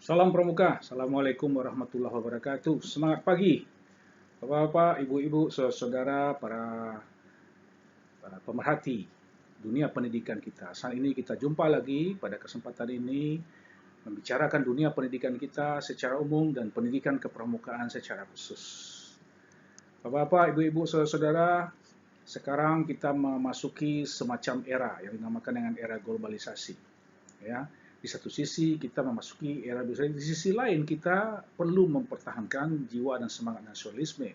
Salam Pramuka, Assalamualaikum warahmatullahi wabarakatuh. Semangat pagi, Bapak-bapak, ibu-ibu, saudara-saudara, para pemerhati dunia pendidikan kita. Saat ini kita jumpa lagi pada kesempatan ini membicarakan dunia pendidikan kita secara umum dan pendidikan kepramukaan secara khusus. Bapak-bapak, ibu-ibu, saudara-saudara, sekarang kita memasuki semacam era yang dinamakan dengan era globalisasi. Ya, di satu sisi kita memasuki era globalisasi, di sisi lain kita perlu mempertahankan jiwa dan semangat nasionalisme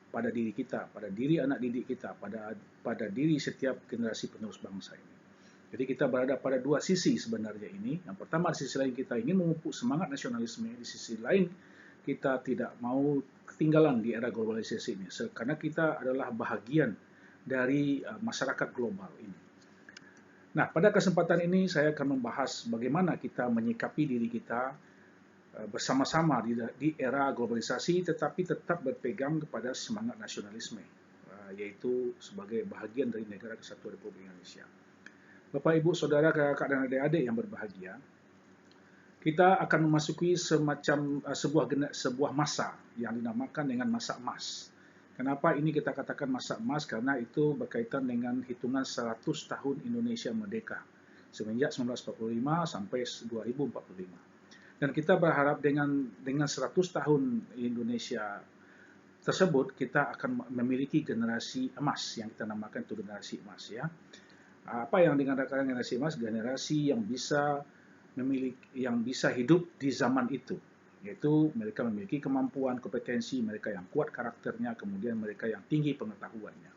pada diri kita, pada diri anak didik kita, pada diri setiap generasi penerus bangsa ini. Jadi kita berada pada dua sisi sebenarnya ini. Yang pertama, di sisi lain kita ingin memupuk semangat nasionalisme, di sisi lain kita tidak mau ketinggalan di era globalisasi ini, karena kita adalah bahagian dari masyarakat global ini. Nah, pada kesempatan ini saya akan membahas bagaimana kita menyikapi diri kita bersama-sama di era globalisasi, tetapi tetap berpegang kepada semangat nasionalisme, yaitu sebagai bahagian dari negara kesatuan Republik Indonesia. Bapak, Ibu, Saudara, kakak dan adik-adik yang berbahagia, kita akan memasuki semacam sebuah masa yang dinamakan dengan masa emas. Kenapa ini kita katakan masa emas? Karena itu berkaitan dengan hitungan 100 tahun Indonesia merdeka, semenjak 1945 sampai 2045. Dan kita berharap dengan 100 tahun Indonesia tersebut, kita akan memiliki generasi emas yang kita namakan itu generasi emas, ya. Apa yang dikatakan generasi emas? Generasi yang bisa hidup di zaman itu, yaitu mereka memiliki kemampuan, kompetensi, mereka yang kuat karakternya, kemudian mereka yang tinggi pengetahuannya.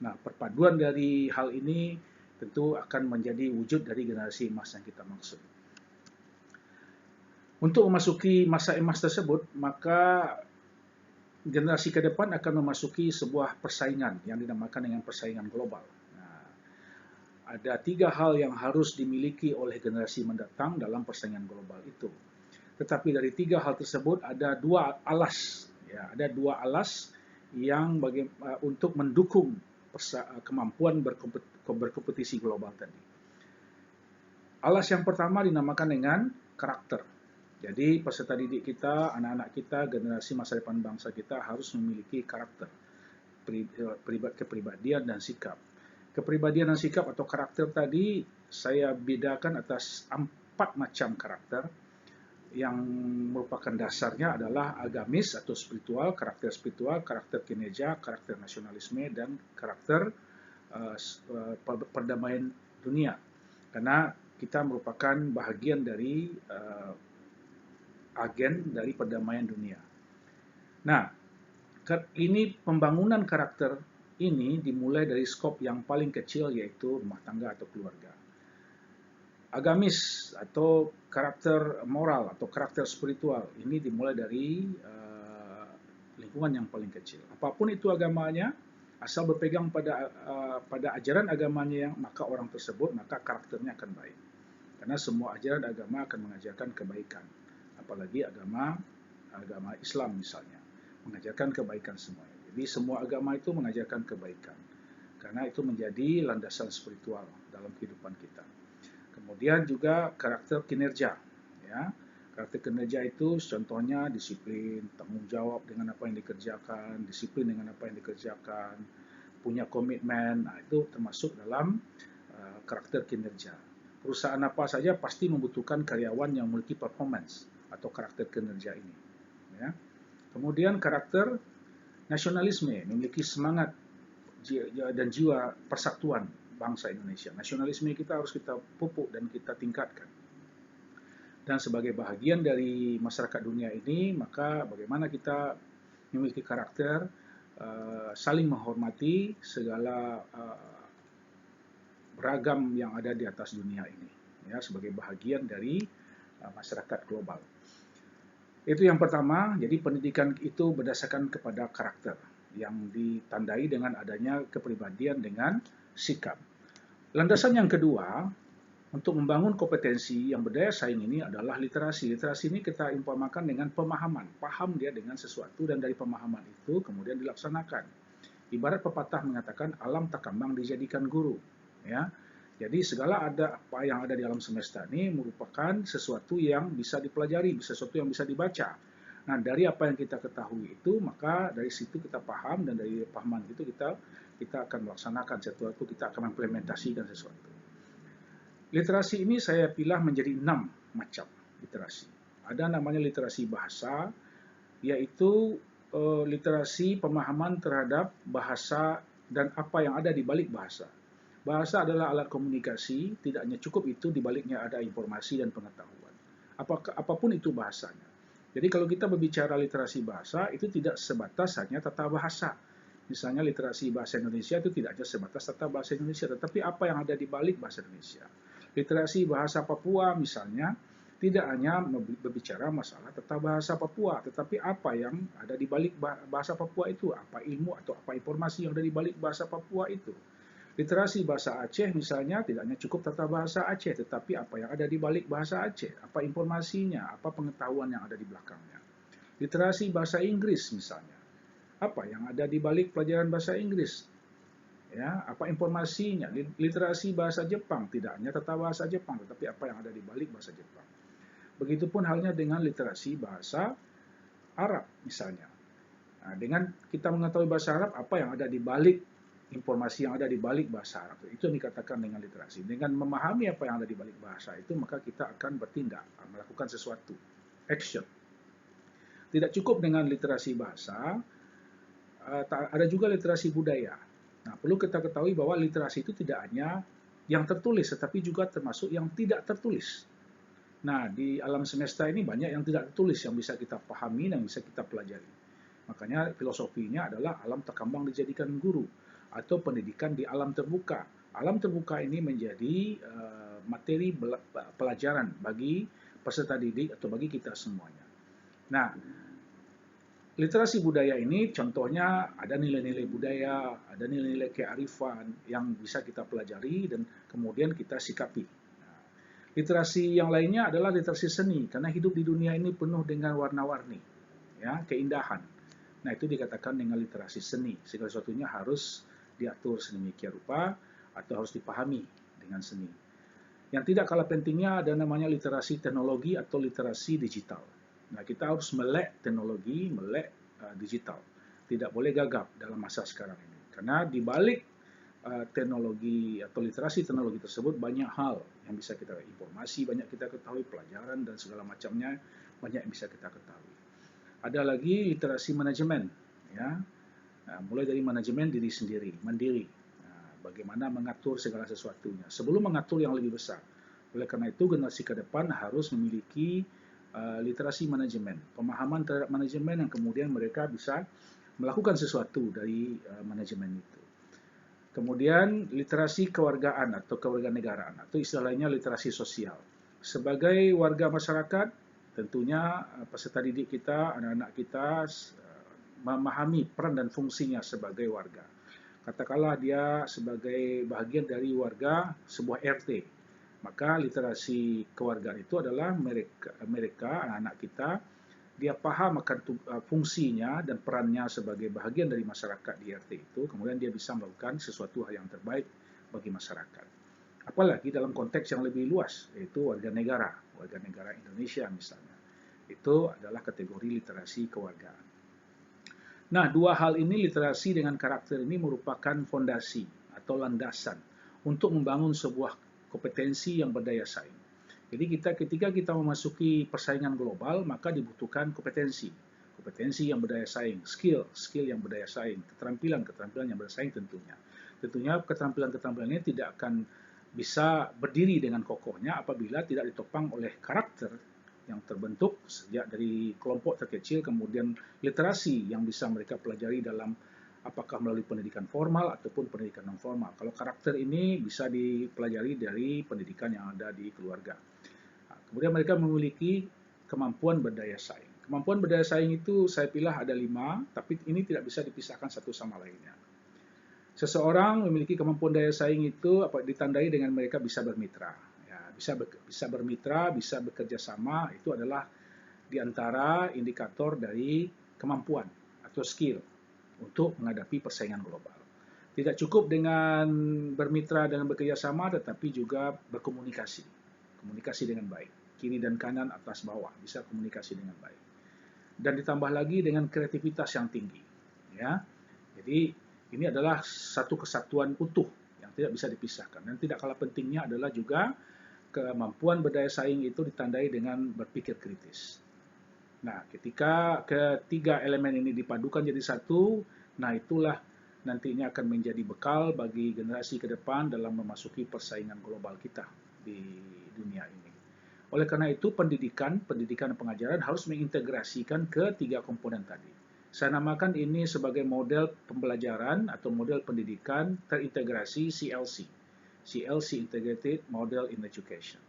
Nah, perpaduan dari hal ini tentu akan menjadi wujud dari generasi emas yang kita maksud. Untuk memasuki masa emas tersebut, maka generasi ke depan akan memasuki sebuah persaingan yang dinamakan dengan persaingan global. Nah, ada 3 hal yang harus dimiliki oleh generasi mendatang dalam persaingan global itu. Tetapi dari 3 hal tersebut ada 2 alas, ya, ada 2 alas yang untuk mendukung kemampuan berkompetisi global tadi. Alas yang pertama dinamakan dengan karakter. Jadi peserta didik kita, anak-anak kita, generasi masa depan bangsa kita harus memiliki karakter, kepribadian dan sikap. Kepribadian dan sikap atau karakter tadi saya bedakan atas 4 macam karakter yang merupakan dasarnya adalah agamis atau spiritual, karakter kinerja, karakter nasionalisme, dan karakter perdamaian dunia. Karena kita merupakan bahagian dari agen dari perdamaian dunia. Nah, ini pembangunan karakter ini dimulai dari skop yang paling kecil, yaitu rumah tangga atau keluarga. Agamis atau karakter moral atau karakter spiritual ini dimulai dari lingkungan yang paling kecil. Apapun itu agamanya, asal berpegang pada ajaran agamanya, maka orang tersebut, maka karakternya akan baik. Karena semua ajaran agama akan mengajarkan kebaikan. Apalagi agama Islam misalnya, mengajarkan kebaikan semuanya. Jadi semua agama itu mengajarkan kebaikan, karena itu menjadi landasan spiritual dalam kehidupan kita. Kemudian juga karakter kinerja, ya. Karakter kinerja itu contohnya disiplin, tanggung jawab dengan apa yang dikerjakan, disiplin dengan apa yang dikerjakan, punya komitmen. Nah, itu termasuk dalam karakter kinerja. Perusahaan apa saja pasti membutuhkan karyawan yang memiliki performance atau karakter kinerja ini, ya. Kemudian karakter nasionalisme, memiliki semangat dan jiwa persatuan bangsa Indonesia. Nasionalisme kita harus kita pupuk dan kita tingkatkan. Dan sebagai bahagian dari masyarakat dunia ini, maka bagaimana kita memiliki karakter saling menghormati segala beragam yang ada di atas dunia ini, ya, sebagai bahagian dari masyarakat global. Itu yang pertama. Jadi pendidikan itu berdasarkan kepada karakter yang ditandai dengan adanya kepribadian dengan sikap. Landasan yang kedua untuk membangun kompetensi yang berdaya saing ini adalah literasi. Literasi ini kita umpamakan dengan pemahaman, paham dia dengan sesuatu, dan dari pemahaman itu kemudian dilaksanakan. Ibarat pepatah mengatakan alam tak kembang dijadikan guru, ya. Jadi segala apa yang ada di alam semesta ini merupakan sesuatu yang bisa dipelajari, sesuatu yang bisa dibaca. Nah, dari apa yang kita ketahui itu, maka dari situ kita paham, dan dari pahaman itu kita akan melaksanakan sesuatu, kita akan implementasikan sesuatu. Literasi ini saya pilih menjadi 6 macam literasi. Ada namanya literasi bahasa, yaitu literasi pemahaman terhadap bahasa dan apa yang ada di balik bahasa. Bahasa adalah alat komunikasi, tidak hanya cukup itu, di baliknya ada informasi dan pengetahuan. Apapun itu bahasanya. Jadi kalau kita berbicara literasi bahasa, itu tidak sebatas hanya tata bahasa. Misalnya literasi bahasa Indonesia itu tidak hanya sebatas tata bahasa Indonesia, tetapi apa yang ada di balik bahasa Indonesia. Literasi bahasa Papua misalnya, tidak hanya berbicara masalah tata bahasa Papua, tetapi apa yang ada di balik bahasa Papua itu, apa ilmu atau apa informasi yang ada di balik bahasa Papua itu. Literasi bahasa Aceh misalnya tidak hanya cukup tata bahasa Aceh, tetapi apa yang ada di balik bahasa Aceh, apa informasinya, apa pengetahuan yang ada di belakangnya. Literasi bahasa Inggris misalnya, apa yang ada di balik pelajaran bahasa Inggris, ya, apa informasinya. Literasi bahasa Jepang tidak hanya tata bahasa Jepang, tetapi apa yang ada di balik bahasa Jepang. Begitupun halnya dengan literasi bahasa Arab misalnya. Nah, dengan kita mengetahui bahasa Arab, apa yang ada di balik informasi yang ada di balik bahasa Arab. Itu yang dikatakan dengan literasi. Dengan memahami apa yang ada di balik bahasa itu, maka kita akan bertindak, melakukan sesuatu, action. Tidak cukup dengan literasi bahasa, ada juga literasi budaya. Nah, perlu kita ketahui bahwa literasi itu tidak hanya yang tertulis, tetapi juga termasuk yang tidak tertulis. Nah, di alam semesta ini banyak yang tidak tertulis yang bisa kita pahami dan bisa kita pelajari. Makanya filosofinya adalah alam terkembang dijadikan guru, atau pendidikan di alam terbuka. Alam terbuka ini menjadi materi pelajaran bagi peserta didik atau bagi kita semuanya. Nah, literasi budaya ini contohnya ada nilai-nilai budaya, ada nilai-nilai kearifan yang bisa kita pelajari dan kemudian kita sikapi. Literasi yang lainnya adalah literasi seni, karena hidup di dunia ini penuh dengan warna-warni, ya, keindahan. Nah, itu dikatakan dengan literasi seni. Segala sesuatunya harus diatur sedemikian rupa atau harus dipahami dengan seni. Yang tidak kalah pentingnya ada namanya literasi teknologi atau literasi digital. Nah, kita harus melek teknologi, melek digital. Tidak boleh gagap dalam masa sekarang ini. Karena di balik teknologi atau literasi teknologi tersebut banyak hal yang bisa kita informasi, banyak kita ketahui, pelajaran dan segala macamnya banyak yang bisa kita ketahui. Ada lagi literasi manajemen, ya. Nah, mulai dari manajemen diri sendiri, mandiri. Nah, bagaimana mengatur segala sesuatunya sebelum mengatur yang lebih besar. Oleh karena itu, generasi ke depan harus memiliki literasi manajemen, pemahaman terhadap manajemen yang kemudian mereka bisa melakukan sesuatu dari manajemen itu. Kemudian literasi kewargaan atau kewarganegaraan, atau istilahnya literasi sosial. Sebagai warga masyarakat, tentunya peserta didik kita, anak-anak kita memahami peran dan fungsinya sebagai warga. Katakanlah dia sebagai bagian dari warga sebuah RT, maka literasi kewargaan itu adalah mereka anak-anak kita, dia paham akan fungsinya dan perannya sebagai bagian dari masyarakat di RT itu, kemudian dia bisa melakukan sesuatu hal yang terbaik bagi masyarakat. Apalagi dalam konteks yang lebih luas, yaitu warga negara Indonesia misalnya. Itu adalah kategori literasi kewargaan. Nah, dua hal ini, literasi dengan karakter ini, merupakan fondasi atau landasan untuk membangun sebuah kompetensi yang berdaya saing. Jadi ketika kita memasuki persaingan global, maka dibutuhkan kompetensi yang berdaya saing, skill yang berdaya saing, keterampilan yang berdaya saing tentunya. Tentunya keterampilan ini tidak akan bisa berdiri dengan kokohnya apabila tidak ditopang oleh karakter yang terbentuk sejak dari kelompok terkecil, kemudian literasi yang bisa mereka pelajari dalam apakah melalui pendidikan formal ataupun pendidikan non formal. Kalau karakter ini bisa dipelajari dari pendidikan yang ada di keluarga. Kemudian mereka memiliki kemampuan berdaya saing. Kemampuan berdaya saing itu saya pilih ada 5, tapi ini tidak bisa dipisahkan satu sama lainnya. Seseorang memiliki kemampuan daya saing itu ditandai dengan mereka bisa bermitra. Bisa bermitra, bisa bekerja sama, itu adalah diantara indikator dari kemampuan atau skill untuk menghadapi persaingan global. Tidak cukup dengan bermitra dan bekerja sama, tetapi juga berkomunikasi. Komunikasi dengan baik. Kiri dan kanan, atas bawah, bisa komunikasi dengan baik. Dan ditambah lagi dengan kreativitas yang tinggi. Ya, jadi ini adalah satu kesatuan utuh yang tidak bisa dipisahkan. Dan tidak kalah pentingnya adalah juga kemampuan berdaya saing itu ditandai dengan berpikir kritis. Nah, ketika ketiga elemen ini dipadukan jadi satu, nah itulah nantinya akan menjadi bekal bagi generasi ke depan dalam memasuki persaingan global kita di dunia ini. Oleh karena itu, pendidikan dan pengajaran harus mengintegrasikan ketiga komponen tadi. Saya namakan ini sebagai model pembelajaran atau model pendidikan terintegrasi CLC. CLC Integrated Model in Education.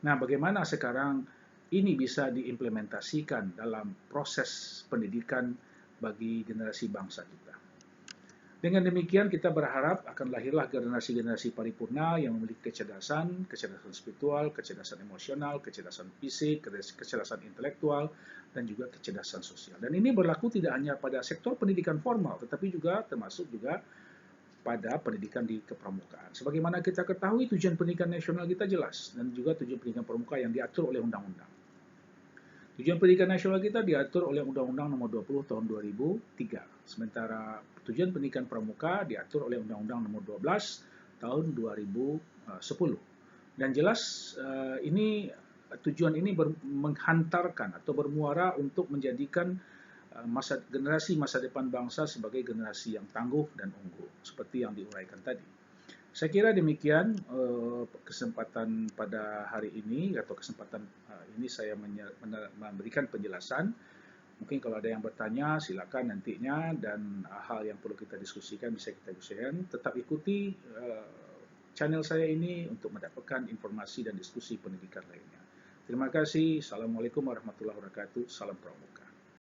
Nah, bagaimana sekarang ini bisa diimplementasikan dalam proses pendidikan bagi generasi bangsa kita? Dengan demikian kita berharap akan lahirlah generasi-generasi paripurna yang memiliki kecerdasan spiritual, kecerdasan emosional, kecerdasan fisik, kecerdasan intelektual, dan juga kecerdasan sosial. Dan ini berlaku tidak hanya pada sektor pendidikan formal, tetapi juga termasuk juga pada pendidikan di kepramukaan. Sebagaimana kita ketahui, tujuan pendidikan nasional kita jelas, dan juga tujuan pendidikan pramuka yang diatur oleh undang-undang. Tujuan pendidikan nasional kita diatur oleh Undang-Undang Nomor 20 Tahun 2003. Sementara tujuan pendidikan pramuka diatur oleh Undang-Undang Nomor 12 Tahun 2010. Dan jelas tujuan ini menghantarkan atau bermuara untuk menjadikan generasi masa depan bangsa sebagai generasi yang tangguh dan unggul, seperti yang diuraikan tadi. Saya kira demikian kesempatan pada hari ini, atau kesempatan ini saya memberikan penjelasan. Mungkin kalau ada yang bertanya, silakan nantinya, dan hal yang perlu kita diskusikan bisa kita diskusikan. Tetap ikuti channel saya ini untuk mendapatkan informasi dan diskusi pendidikan lainnya. Terima kasih. Assalamualaikum warahmatullahi wabarakatuh. Salam pramuka.